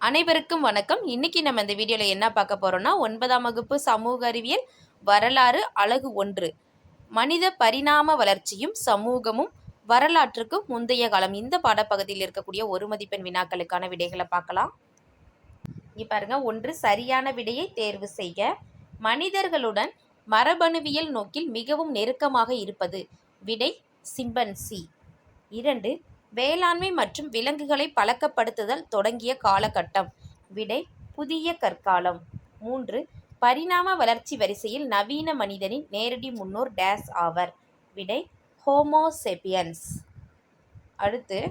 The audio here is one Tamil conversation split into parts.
அனைவருக்கும் வணக்கம். இன்னைக்கு நம்ம இந்த வீடியோல என்ன பார்க்க போறோம்னா 9ஆம் வகுப்பு சமூக அறிவியல் வரலாறு அலகு 1 மனித பரிணாம வளர்ச்சியும் சமூகமும் வரலாற்றுக்கு முந்தைய காலம் இந்த பாடப்பகுதியில் இருக்கக்கூடிய ஒரு மதிப்பெண் வினாக்களுக்கான விடைகளை பார்க்கலாம். இங்க பாருங்க, 1 சரியான விடையை தேர்வு செய்க. மனிதர்களுடன் மரபணுவியல் நோக்கில் மிகவும் நெருக்கமாக இருப்பது. விடை சிம்பன்சி. 2 வேளாண்மை மற்றும் விலங்குகளை பழக்கப்படுத்துதல் தொடங்கிய காலகட்டம். விடை புதிய கற்காலம். 3 பரிணாம வளர்ச்சி வரிசையில் நவீன மனிதனின் நேரடி முன்னோர் டேஸ் ஆவர். விடை ஹோமோசெபியன்ஸ். அடுத்து,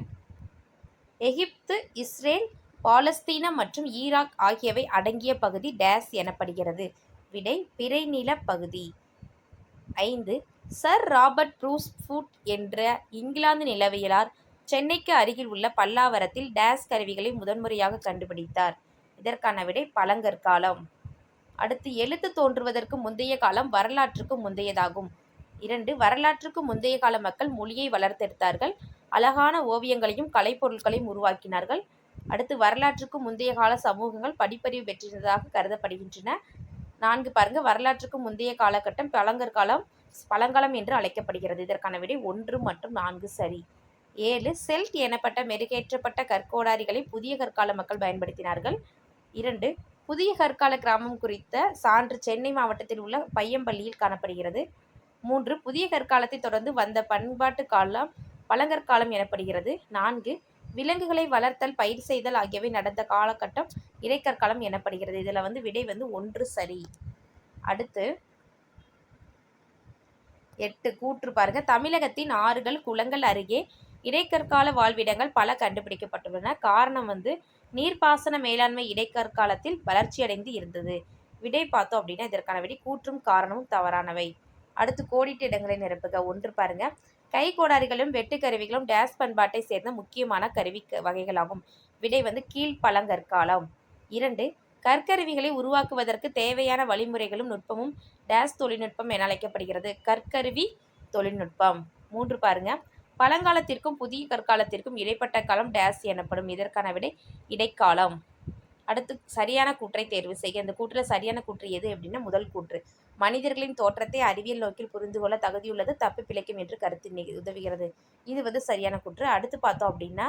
எகிப்து, இஸ்ரேல், பாலஸ்தீனம் மற்றும் ஈராக் ஆகியவை அடங்கிய பகுதி டேஸ் எனப்படுகிறது. விடை பிறைநில பகுதி. 5 சர் ராபர்ட் ப்ரூஸ் ஃபுட் என்ற இங்கிலாந்து நிலவியலார் சென்னைக்கு அருகில் உள்ள பல்லாவரத்தில் டேஸ் கருவிகளை முதன்முறையாக கண்டுபிடித்தார். இதற்கான விடை பழங்கற்காலம். அடுத்து, எழுத்து தோன்றுவதற்கு முந்தைய காலம் வரலாற்றுக்கு முந்தையதாகும். 2 வரலாற்றுக்கு முந்தைய கால மக்கள் மொழியை வளர்த்தெடுத்தார்கள், அழகான ஓவியங்களையும் கலைப்பொருட்களையும் உருவாக்கினார்கள். அடுத்து, வரலாற்றுக்கு முந்தைய கால சமூகங்கள் படிப்பறிவு பெற்றிருந்ததாக கருதப்படுகின்றன. 4 பாருங்க, வரலாற்றுக்கு முந்தைய காலகட்டம் பழங்காலம் என்று அழைக்கப்படுகிறது. இதற்கான விடை 1 மற்றும் 4 சரி. 7 செல்ட் எனப்பட்ட மெருகேற்றப்பட்ட கற்கோடாரிகளை புதிய கற்கால மக்கள் பயன்படுத்தினார்கள். 2 புதிய கற்கால கிராமம் குறித்த சான்று சென்னை மாவட்டத்தில் உள்ள பையம்பள்ளியில் காணப்படுகிறது. 3 புதிய கற்காலத்தை தொடர்ந்து வந்த பண்பாட்டு காலம் பழங்கற்காலம் எனப்படுகிறது. 4 விலங்குகளை வளர்த்தல், பயிர் செய்தல் ஆகியவை நடந்த காலகட்டம் இடைக்கற்காலம் எனப்படுகிறது. இதில் விடை 1 சரி. அடுத்து 8 கூற்று பாருங்க. தமிழகத்தின் ஆறுகள், குளங்கள் அருகே இடைக்கற்கால வாழ்விடங்கள் பல கண்டுபிடிக்கப்பட்டுள்ளன. காரணம் நீர்ப்பாசன மேலாண்மை இடைக்கற்காலத்தில் வளர்ச்சியடைந்து இருந்தது. விடை பார்த்தோம் அப்படின்னா இதற்கான விடை கூற்றும் காரணமும் தவறானவை. அடுத்து, கோடிட்ட இடங்களை நிரப்புக. 1 பாருங்க, கை கோடாரிகளும் வெட்டுக்கருவிகளும் டேஸ் பண்பாட்டை சேர்ந்த முக்கியமான கருவி வகைகளாகும். விடை கீழ்ப்பழங்கற்காலம். 2 கற்கருவிகளை உருவாக்குவதற்கு தேவையான வழிமுறைகளும் நுட்பமும் டேஸ் தொழில்நுட்பம் என அழைக்கப்படுகிறது. கற்கருவி தொழில்நுட்பம். 3 பாருங்க, பழங்காலத்திற்கும் புதிய கற்காலத்திற்கும் இடைப்பட்ட காலம் டேஸ் எனப்படும். இதற்கான விடை இடைக்காலம். அடுத்து, சரியான கூற்றை தேர்வு செய்க. இந்த கூற்றில் சரியான கூற்று எது அப்படின்னா முதல் கூற்று. மனிதர்களின் தோற்றத்தை அறிவியல் நோக்கில் புரிந்து கொள்ள தகுதியுள்ளது, தப்பி பிழைக்கும் என்று கருத்து உதவுகிறது. இது சரியான கூற்று. அடுத்து பார்த்தோம் அப்படின்னா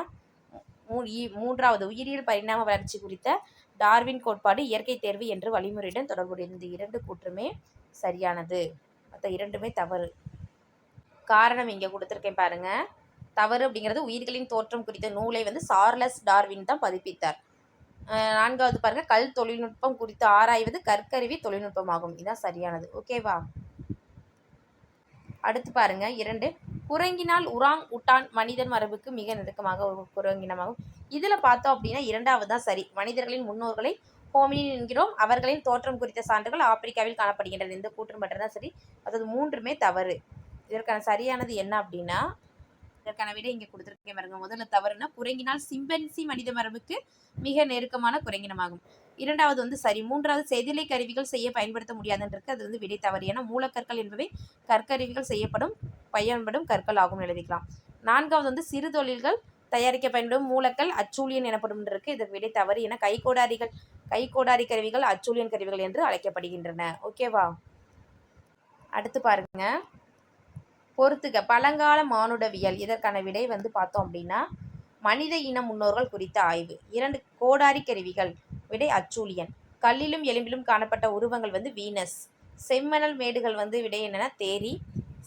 3வது உயிரியல் பரிணாம வளர்ச்சி குறித்த டார்வின் கோட்பாடு இயற்கை தேர்வு என்று வழிமுறையுடன் தொடர்புடையது. இந்த 2 கூற்றுமே சரியானது, மற்ற 2மே தவறு. காரணம் இங்கே கொடுத்துருக்கேன் பாருங்க. தவறு அப்படிங்கிறது உயிர்களின் தோற்றம் குறித்த நூலை சார்லஸ் டார்வின் தான் பதிப்பித்தார். 4வது பாருங்க, கல் தொழில்நுட்பம் குறித்து ஆராய்வது கற்கருவி தொழில்நுட்பமாகும். இதுதான் சரியானது. ஓகேவா? அடுத்து பாருங்க 2 குரங்கினால் உராங் உட்டான் மனிதன் மரபுக்கு மிக நெருக்கமாக ஒரு குரங்கினமாகும். இதில் பார்த்தோம் அப்படின்னா 2வது தான் சரி. மனிதர்களின் முன்னோர்களை ஹோமினின் என்கிறோம். அவர்களின் தோற்றம் குறித்த சான்றுகள் ஆப்பிரிக்காவில் காணப்படுகின்றன. இந்த கூற்று மட்டும்தான் சரி, அதாவது 3மே தவறு. இதற்கான சரியானது என்ன அப்படின்னா இதற்கான விடை இங்கே கொடுத்துருக்கேன் பாருங்க. முதல்ல தவறுனா குரங்கினால் சிம்பன்சி மனித மரபுக்கு மிக நெருக்கமான குரங்கினமாகும். 2வது சரி. 3வது செதிலை கருவிகள் செய்ய பயன்படுத்த முடியாதுன்றது அது விடை தவறு. ஏன்னா மூலக்கற்கள் என்பவை கற்கருவிகள் பயன்படும் கற்கள் ஆகும் எழுதிக்கலாம். 4வது சிறு தொழில்கள் தயாரிக்க பயன்படும் மூலக்கல் அச்சூழியன் எனப்படும் இருக்கு. இதற்கு விடை தவறு. ஏன்னா கைகோடாரி கருவிகள் அச்சூழியன் கருவிகள் என்று அழைக்கப்படுகின்றன. ஓகேவா? அடுத்து பாருங்க, பொறுத்துக. பழங்கால மானுடவியல். இதற்கான விடை பார்த்தோம் அப்படின்னா மனித இன முன்னோர்கள் குறித்த ஆய்வு. 2 கோடாரி கருவிகள். விடை அச்சூழியன். கல்லிலும் எலும்பிலும் காணப்பட்ட உருவங்கள் வீனஸ். செம்மணல் மேடுகள் விடை என்னன்னா தேரி.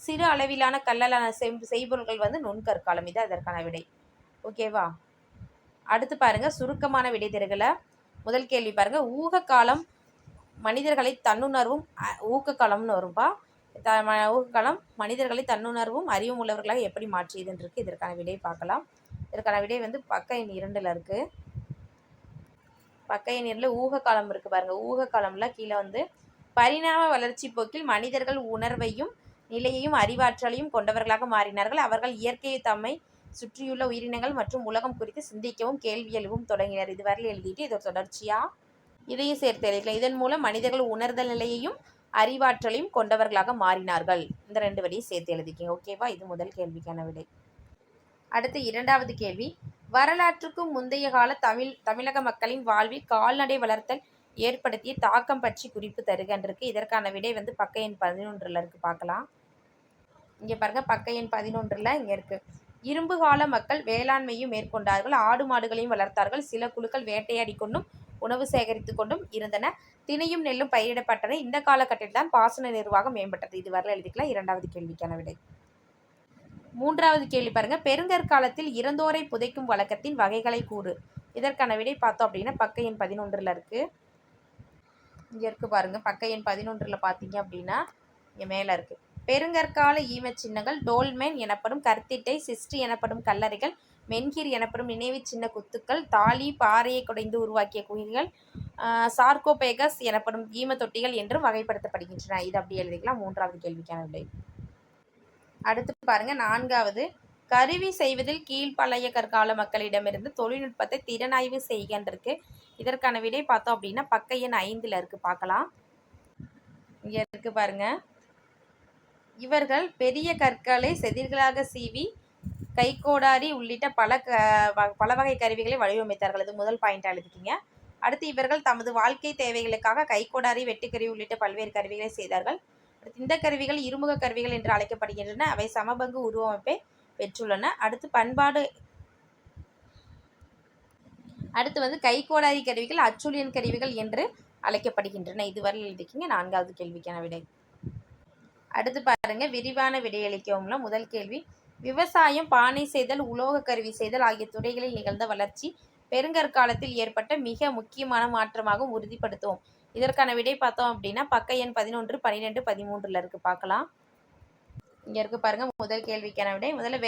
சிறு அளவிலான கல்லாலான செய்பொருள்கள் நுண்கற்காலம். இது அதற்கான விடை. ஓகேவா? அடுத்து பாருங்க, சுருக்கமான விடை தருகளை. முதல் கேள்வி பாருங்க, ஊகக்காலம் மனிதர்களை தன்னுணர்வும் ஊக்கக்காலம்னு வரும்பா. ஊகக்காலம் மனிதர்களை தன்னுணர்வும் அறிவும் உள்ளவர்களாக எப்படி மாற்றியதுன்னு இருக்கு. இதற்கான விடை பார்க்கலாம். இதற்கான விடை பக்க எண் 2ல் இருக்கு. பக்க எண் 2ல் ஊகக்காலம் இருக்கு பாருங்க. ஊகக்காலம்ல கீழே பரிணாம வளர்ச்சி போக்கில் மனிதர்கள் உணர்வையும் நிலையையும் அறிவாற்றலையும் கொண்டவர்களாக மாறினார்கள். அவர்கள் இயற்கையை, தம்மை சுற்றியுள்ள உயிரினங்கள் மற்றும் உலகம் குறித்து சிந்திக்கவும் கேள்வி எழுவும் தொடங்கினர். இதுவரையில் எழுதிட்டு இது தொடர்ச்சியா இதையும் சேர்த்து எழுதிக்கலாம். இதன் மூலம் மனிதர்கள் உணர்தல் நிலையையும் அறிவாற்றலையும் கொண்டவர்களாக மாறினார்கள். இந்த 2 வரியும் சேர்த்து எழுதிக்கங்க. ஓகேவா? இது முதல் கேள்விக்கான விடை. அடுத்து 2வது கேள்வி, வரலாற்றுக்கு முந்தைய கால தமிழக மக்களின் வாழ்வில் கால்நடை வளர்த்தல் ஏற்படுத்திய தாக்கம் பற்றி குறிப்பு தருகன்றிருக்கு. இதற்கான விடை வந்து பக்க எண் 11ல் இருக்கு, பார்க்கலாம். இங்கே பாருங்க, பக்க எண் 11ல் இங்கே இருக்கு. இரும்பு கால மக்கள் வேளாண்மையும் மேற்கொண்டார்கள், ஆடு மாடுகளையும் வளர்த்தார்கள், சில குழுக்கள் வேட்டையாடி கொண்டும் உணவு சேகரித்து கொண்டும் இருந்தன, திணையும் நெல்லும் பயிரிடப்பட்டன. இந்த காலகட்டத்தில் தான் பாசன நிர்வாகம் மேம்பட்டது. இது வரல எழுதிக்கலாம். இரண்டாவது கேள்விக்கான விடை. மூன்றாவது கேள்வி பாருங்க, பெருங்கற்காலத்தில் இறந்தோரை புதைக்கும் வழக்கத்தின் வகைகளை கூறு. இதற்கான விடை பார்த்தோம் அப்படின்னா பக்க எண் 11ல் இருக்கு. இங்கே இருக்கு பாருங்க, பக்க எண் 11ல் பார்த்தீங்க அப்படின்னா இங்கே மேலே இருக்கு. பெருங்கற்கால ஈமச் சின்னங்கள் டோல்மென் எனப்படும் கற்திட்டை, சிஸ்ட் எனப்படும் கல்லறைகள், மென்கிர் எனப்படும் நினைவு சின்ன குத்துக்கள், தாலி பாறையை குடைந்து உருவாக்கிய குகைகள், சார்கோபேகஸ் எனப்படும் ஈம தொட்டிகள் என்றும் வகைப்படுத்தப்படுகின்றன. இது அப்படி எழுதிக்கலாம். மூன்றாவது கேள்விக்கான விடை. அடுத்து பாருங்க, நான்காவது, கருவி செய்வதில் கீழ்ப்பழைய கற்கால மக்களிடமிருந்து தொழில்நுட்பத்தை திறனாய்வு செய்கின்றிருக்கு. இதற்கான விடை பார்த்தோம் அப்படின்னா பக்க எண் 5ல் இருக்கு, பார்க்கலாம். இங்கே இருக்கு பாருங்க. இவர்கள் பெரிய கற்களை செதில்களாக சீவி கைக்கோடாரி உள்ளிட்ட பல வகை கருவிகளை வடிவமைத்தார்கள். இது முதல் பாயிண்ட் எழுதிக்கிங்க. அடுத்து, இவர்கள் தமது வாழ்க்கை தேவைகளுக்காக கைக்கோடாரி, வெட்டுக்கருவி உள்ளிட்ட பல்வேறு கருவிகளை செய்தார்கள். அடுத்து, இந்த கருவிகள் இருமுக கருவிகள் என்று அழைக்கப்படுகின்றன. அவை சமபங்கு உருவமைப்பை பெற்றுள்ளன. அடுத்து வந்து கைக்கோடாரி கருவிகள் அச்சுலியன் கருவிகள் என்று அழைக்கப்படுகின்றன. இதுவரை எழுதிக்கிங்க. நான்காவது கேள்விக்கான விடை. அடுத்து பாருங்க, விரிவான விடையளிக்கவும்ல. முதல் கேள்வி, விவசாயம், பானை செய்தல், உலோக கருவி செய்தல் ஆகிய துறைகளில் நிகழ்ந்த வளர்ச்சி பெருங்கற்காலத்தில் ஏற்பட்ட மிக முக்கியமான மாற்றமாகவும் உறுதிப்படுத்துவோம். இதற்கான விடை பார்த்தோம் அப்படின்னா பக்க எண் 11, 12, 13ல் இருக்கு, பார்க்கலாம். இங்கே இருக்கு பாருங்க. முதல் கேள்விக்கான விடை. முதல்ல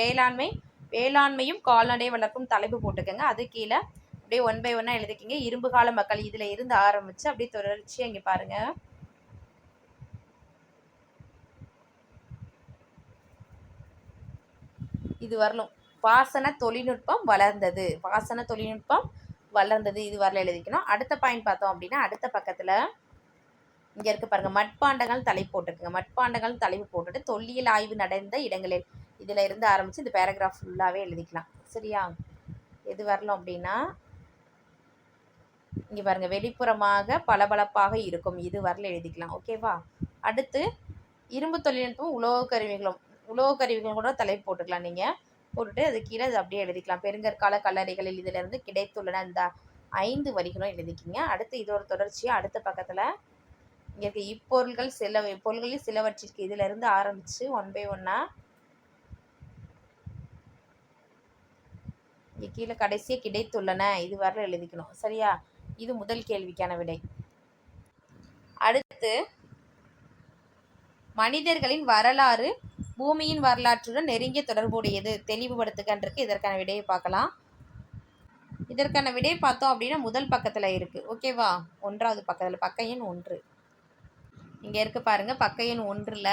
வேளாண்மையும் கால்நடை வளர்ப்பும் தலைப்பு போட்டுக்கோங்க. அது கீழே அப்படியே 1 by 1 எழுதிக்கிங்க. இரும்பு கால மக்கள் இதில் இருந்து ஆரம்பித்து அப்படியே தொடர்ச்சியாக இங்கே பாருங்க. இது வரலும் பாசன தொழில்நுட்பம் வளர்ந்தது. இது வரல எழுதிக்கணும். அடுத்த பாயிண்ட் பார்த்தோம் அப்படின்னா அடுத்த பக்கத்தில் இங்கே இருக்கு பாருங்க, மட்பாண்டங்கள் தலைப்பு போட்டுருக்குங்க. மட்பாண்டங்கள் தலைப்பு போட்டுட்டு தொல்லியல் ஆய்வு நடந்த இடங்களில் இதில் இருந்து ஆரம்பித்து இந்த பேராகிராஃப் ஃபுல்லாகவே எழுதிக்கலாம். சரியா? எது வரலும் அப்படின்னா இங்கே பாருங்க, வெளிப்புறமாக பளபளப்பாக இருக்கும். இது வரல எழுதிக்கலாம். ஓகேவா? அடுத்து, இரும்பு தொழில்நுட்பம் உலோக கருவிகளும் கூட தலைப்பு போட்டுக்கலாம். நீங்கள் போட்டுட்டு அது கீழே அது அப்படியே எழுதிக்கலாம். பெருங்கற்கால கல்லறைகளில் இதிலிருந்து கிடைத்துள்ளன. இந்த 5 வரிகளும் எழுதிக்கிங்க. அடுத்து இதோட தொடர்ச்சியாக அடுத்த பக்கத்தில் இங்கே இருக்க இப்பொருள்களில் சிலவற்றிற்கு இதிலிருந்து ஆரம்பித்து 1 by 1 இங்கே கீழே கடைசியாக கிடைத்துள்ளன. இது வரல எழுதிக்கணும். சரியா? இது முதல் கேள்விக்கான விடை. அடுத்து, மனிதர்களின் வரலாறு பூமியின் வரலாற்றுடன் நெருங்கிய தொடர்புடையது, தெளிவுபடுத்துகின்றிருக்கு. இதற்கான விடையை பார்க்கலாம். இதற்கான விடை பார்த்தோம் அப்படின்னா முதல் பக்கத்தில் இருக்குது. ஓகேவா? 1வது பக்கத்தில் பக்க எண் 1 இங்கே இருக்கு பாருங்க. பக்க எண் 1ல்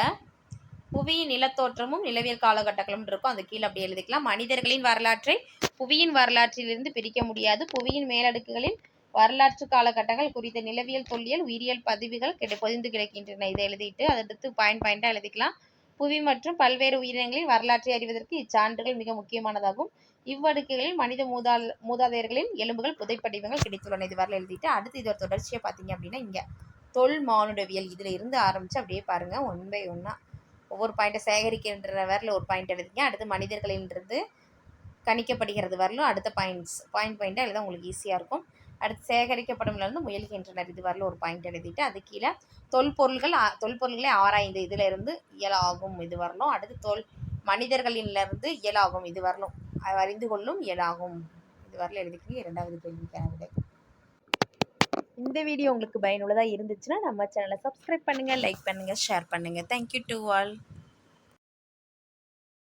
புவியின் நிலத்தோற்றமும் நிலவியல் காலகட்டங்களும் இருக்கும். அது கீழே அப்படி எழுதிக்கலாம். மனிதர்களின் வரலாற்றை புவியின் வரலாற்றிலிருந்து பிரிக்க முடியாது. புவியின் மேலடுக்குகளின் வரலாற்று காலகட்டங்கள் குறித்த நிலவியல், தொல்லியல், உயிரியல் பதிவுகள் பொதிந்து கிடக்கின்றன. இதை எழுதிட்டு அடுத்து பாயிண்டாக எழுதிக்கலாம். புவி மற்றும் பல்வேறு உயிரினங்களின் வரலாற்றை அறிவதற்கு இச்சான்றுகள் மிக முக்கியமானதாகும். இவ்வடுக்குகளில் மனித மூதாதையர்களின் எலும்புகள், புதைப்படிவங்கள் கிடைத்துள்ளன. இது வரல எழுதிட்டு அடுத்து இதோட தொடர்ச்சியை பார்த்தீங்க அப்படின்னா இங்கே தொல் மானுடவியல் இதில் இருந்து ஆரம்பித்து அப்படியே பாருங்கள் 1 by 1 ஒவ்வொரு பாயிண்ட்டை சேகரிக்கின்ற வரல ஒரு பாயிண்ட் எழுதிங்க. அடுத்து மனிதர்களிலிருந்து கணிக்கப்படுகிறது வரலும் அடுத்த பாயிண்டாக எழுத உங்களுக்கு ஈஸியாக இருக்கும். அடுத்து சேகரிக்கப்படும்லேருந்து முயல்கின்றனர். இது வரல ஒரு பாயிண்ட் எழுதிட்டு அது கீழே தொல்பொருள்களை ஆராய்ந்து இதில் இருந்து இயலாகும். இது வரலும். அடுத்து மனிதர்களிலிருந்து இயலாகும். இது வரலும். அறிந்து கொள்ளும் இயலாகும். இது வரல எழுதிக்கிங்க. 2வது கேள்விக்கான விடை. இந்த வீடியோ உங்களுக்கு பயனுள்ளதாக இருந்துச்சுன்னா நம்ம சேனலை சப்ஸ்கிரைப் பண்ணுங்கள், லைக் பண்ணுங்கள், ஷேர் பண்ணுங்கள். Thank you to all.